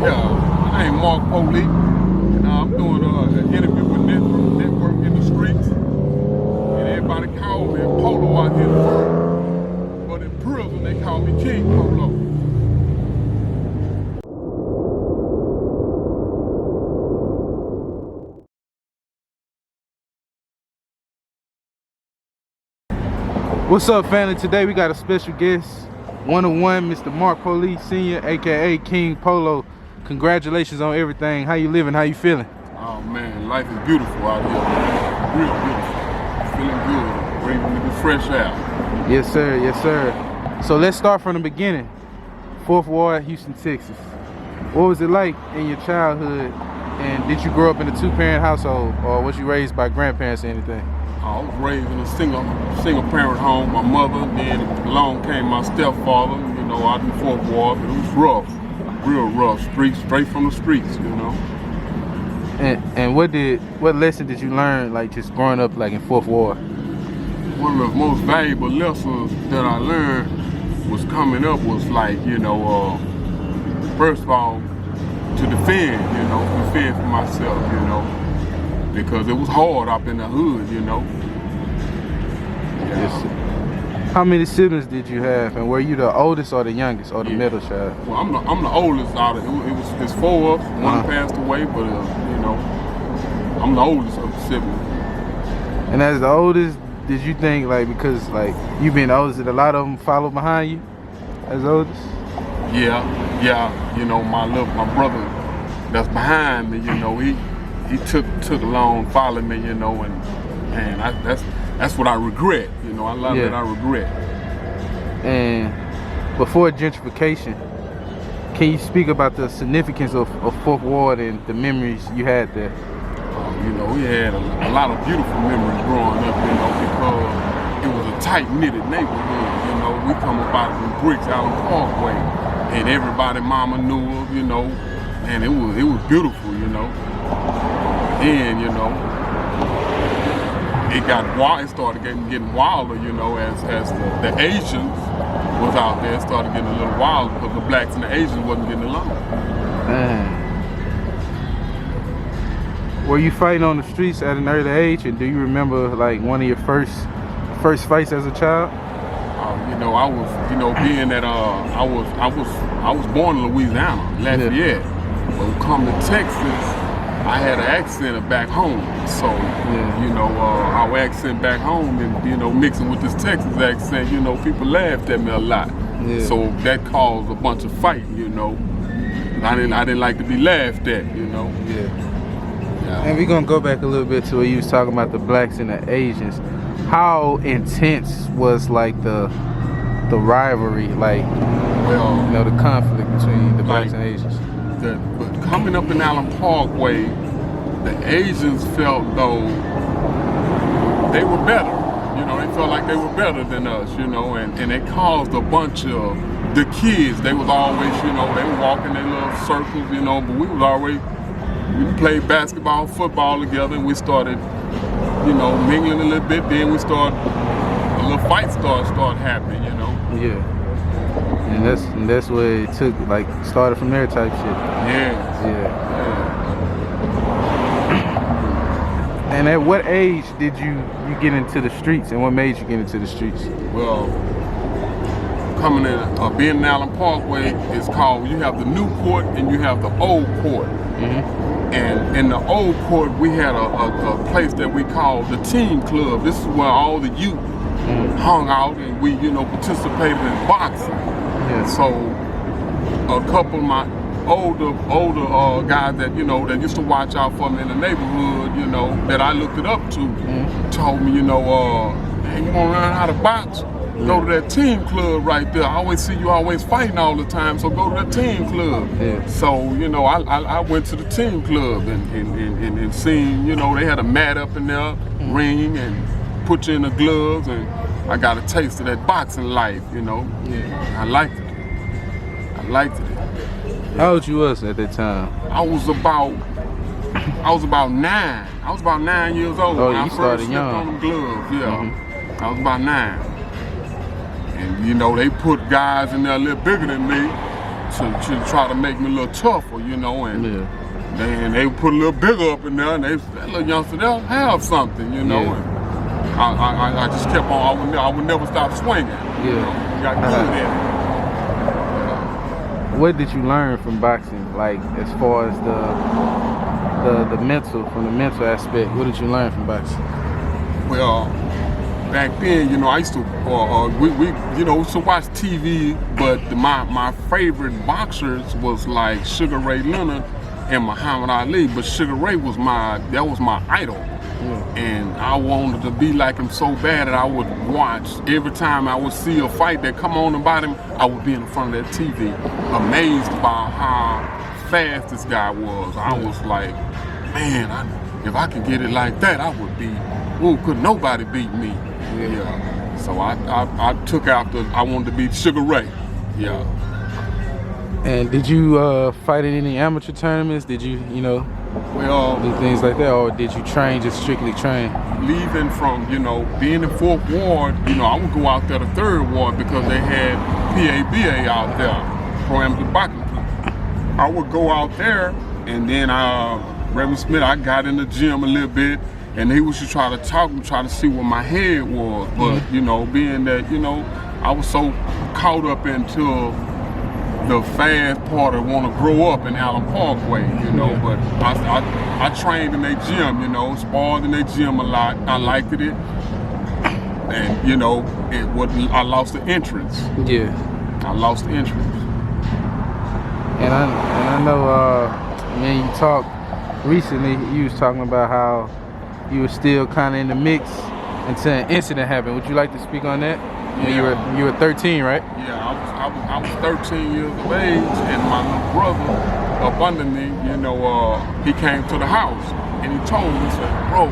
Yeah, my name Mark Politte, and I'm doing an interview with Network in the Streets. And everybody call me Polo out here in the world, but in prison they call me King Polo. What's up, family? Today we got a special guest, one-on-one, Mr. Mark Politte Sr., aka King Polo. Congratulations on everything. How you living? How you feeling? Oh man, life is beautiful out here, man. Real beautiful. Feeling good. Ready to be fresh out. Yes, sir. Yes, sir. So let's start from the beginning. 4th Ward, Houston, Texas. What was it like in your childhood? And did you grow up in a 2-parent household, or was you raised by grandparents or anything? I was raised in a single parent home. My mother, then along came my stepfather, you know, out in the 4th Ward. But it was rough, real rough. Streets, straight from the streets, you know. And what lesson did you learn, like just growing up like in 4th Ward? One of the most valuable lessons that I learned was coming up was like, you know, first of all, to defend for myself, you know. Because it was hard up in the hood, you know. Yes. How many siblings did you have, and were you the oldest or the youngest or the middle child? Well, I'm the oldest out of it. It's 4 of us. One passed away, but you know, I'm the oldest of the siblings. And as the oldest, did you think like because like you being the oldest, did a lot of them follow behind you as the oldest? Yeah. You know, my brother that's behind me, you know, he took along, followed me, you know, and that's what I regret, you know. A lot of it I regret. And before gentrification, can you speak about the significance of 4th Ward and the memories you had there? You know, we had a lot of beautiful memories growing up, you know, because it was a tight-knitted neighborhood, you know. We come up out of the bricks out on Parkway, and everybody mama knew of, you know, and it was beautiful, you know. Then, you know, it got wild. It started getting wilder, you know, as the Asians was out there. It started getting a little wild because the blacks and the Asians wasn't getting along. Were you fighting on the streets at an early age, and do you remember like one of your first fights as a child? You know, I was, you know, being that I was born in Louisiana, Lafayette, but come to Texas. I had an accent back home, so you know, our accent back home, and you know, mixing with this Texas accent, you know, people laughed at me a lot. So that caused a bunch of fighting, you know. I didn't like to be laughed at, you know. And we're gonna go back a little bit to where you was talking about the blacks and the Asians. How intense was like the rivalry, like, well, you know, the conflict between the blacks and Asians? But coming up in Allen Parkway, the Asians felt though they were better. You know, they felt like they were better than us, you know, and it caused a bunch of the kids. They was always, you know, they were walking their little circles, you know, but we played basketball, football together, and we started, you know, mingling a little bit. Then a little fight started happening, you know. Yeah. And that's where it took, like, started from there type shit. Yeah. And at what age did you get into the streets, and what made you get into the streets? Well, coming in, being in Allen Parkway is called, you have the new court and you have the old court. And in the old court, we had a place that we called the Team Club. This is where all the youth hung out, and we, you know, participated in boxing. So a couple of my older guys that, you know, that used to watch out for me in the neighborhood, you know, that I looked it up to, told me, you know, hey, you wanna learn how to box? Go to that Team Club right there. I always see you always fighting all the time, so go to that Team Club. So, you know, I went to the Team Club and seen, you know, they had a mat up in there, ring, and put you in the gloves, and I got a taste of that boxing life, you know. I liked it. How old you was at that time? I was about 9. I was about 9 years old when I first slipped on them gloves. I was about 9. And you know, they put guys in there a little bigger than me to try to make me a little tougher, you know, and then they would put a little bigger up in there, and that little youngster, they'll have something, you know. And I just kept on. I would never stop swinging. Yeah, you know, got good at it. What did you learn from boxing? Like as far as the mental, from the mental aspect, what did you learn from boxing? Well, back then, you know, I used to we you know, used to watch TV, but my favorite boxers was like Sugar Ray Leonard and Muhammad Ali. But Sugar Ray was my idol. And I wanted to be like him so bad that I would watch. Every time I would see a fight that come on about him, I would be in front of that TV, amazed by how fast this guy was. I was like, man, if I could get it like that, I would be, could nobody beat me. Yeah. So I took after, I wanted to beat Sugar Ray. Yeah. And did you fight in any amateur tournaments? Did you, you know, do things like that, or did you train, just strictly train? Leaving from, you know, being in 4th Ward, you know, I would go out there to 3rd Ward because they had PABA out there, Pro Amateur Boxing. I would go out there, and then Reverend Smith, I got in the gym a little bit, and he was just trying to talk and try to see what my head was. But, you know, being that, you know, I was so caught up into the fast part of want to grow up in Allen Parkway, you know, but I trained in their gym, you know, sparred in their gym a lot. I liked it, and you know, I lost the entrance. Yeah, I lost the entrance. And I know, man, you talked recently. You was talking about how you were still kind of in the mix until an incident happened. Would you like to speak on that? Yeah. You were 13, right? Yeah, I was 13 years of age, and my little brother up under me, you know, he came to the house, and he told me, he said, bro,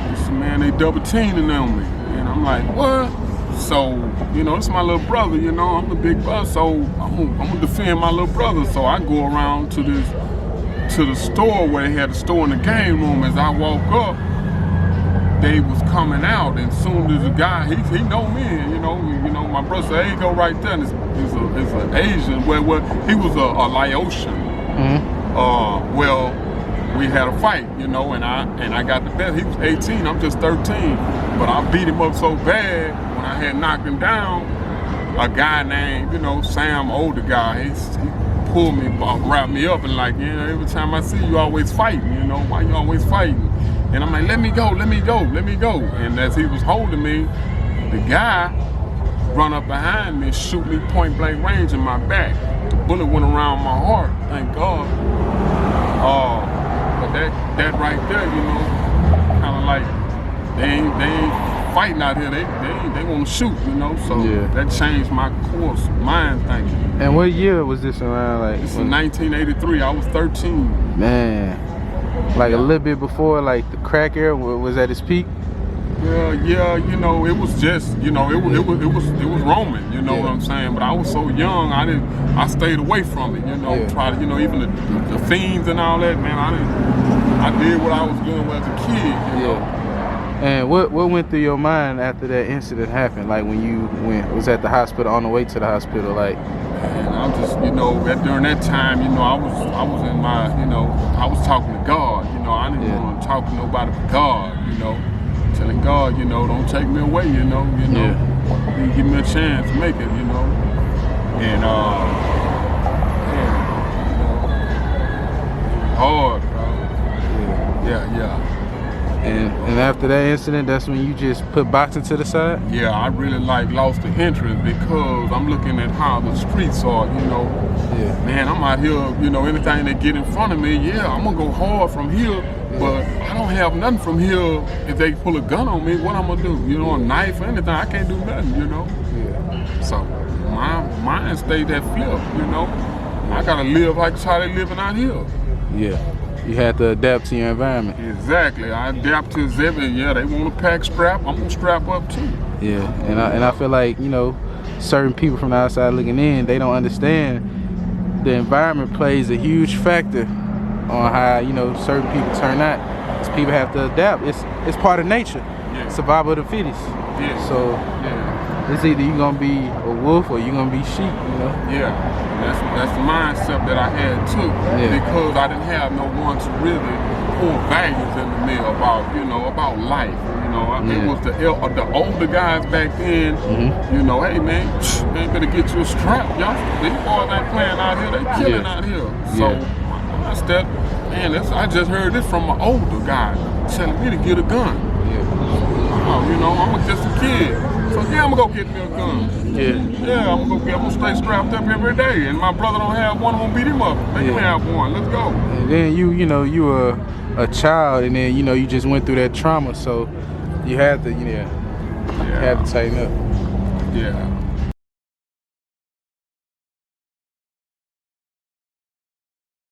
he said, man, they double teaming on me. And I'm like, what? So, you know, it's my little brother, you know, I'm the big brother, so I'm gonna defend my little brother. So I go around to the store where they had a store in the game room. As I walk up, they was coming out, and soon as the guy, he know me, you know, my brother said, hey, go right there, and it's an Asian, well, he was a Laotian. Well, we had a fight, you know, and I got the best. He was 18, I'm just 13, but I beat him up so bad when I had knocked him down. A guy named, you know, Sam, older guy, he pulled me, wrapped me up, and like, you know, every time I see you, always fighting, you know, why you always fighting? And I'm like, let me go. And as he was holding me, the guy run up behind me and shoot me point blank range in my back. The bullet went around my heart, thank God. But that right there, you know, kind of like, they ain't fighting out here, they want to shoot, you know, so that changed my course, mind thinking. And what year was this around? Like, this is 1983, I was 13. Man. Like a little bit before, like the crack era was at its peak. Yeah, you know, it was just, you know, it was roaming, you know what I'm saying. But I was so young, I stayed away from it, you know. Try to, you know, even the fiends and all that, man. I did what I was doing as a kid, you know. And what went through your mind after that incident happened? Like when you was at the hospital, on the way to the hospital, like. And I'm just, you know, during that time, you know, I was in my, you know, I was talking to God, you know, I didn't want to talk to nobody but God, you know, telling God, you know, don't take me away, you know, give me a chance to make it, you know, and hard, bro. Yeah. And after that incident, that's when you just put boxing to the side? Yeah, I really lost the interest because I'm looking at how the streets are, you know. Man, I'm out here, you know, anything they get in front of me, I'm gonna go hard from here, but I don't have nothing from here. If they pull a gun on me, what I'm gonna do? You know, a knife or anything, I can't do nothing, you know. So my mind stayed that flip, you know. I gotta live like how they living out here. You had to adapt to your environment. Exactly. I adapt to everything. They want to pack strap. I'm gonna strap up too. And I feel like, you know, certain people from the outside looking in, they don't understand the environment plays a huge factor on how, you know, certain people turn out. Because people have to adapt. It's part of nature. Survival of the fittest. So It's either you gonna be a wolf or you gonna be sheep, you know? Yeah, that's the mindset that I had too, because I didn't have no one to really pour values into me about, you know, about life. You know, it was the older guys back then. You know, hey man, better get you a strap, y'all. These boys ain't playing out here; they killing out here. So my step, man, I just heard this from an older guy telling me to get a gun. You know, I'm just a kid. So yeah, I'm gonna go get me a gun. Yeah, I'm gonna stay strapped up every day. And my brother don't have one, I'm gonna beat him up. Make him have one. Let's go. And then you know, you were a child, and then you know, you just went through that trauma, so you had to, you had to tighten up. Yeah.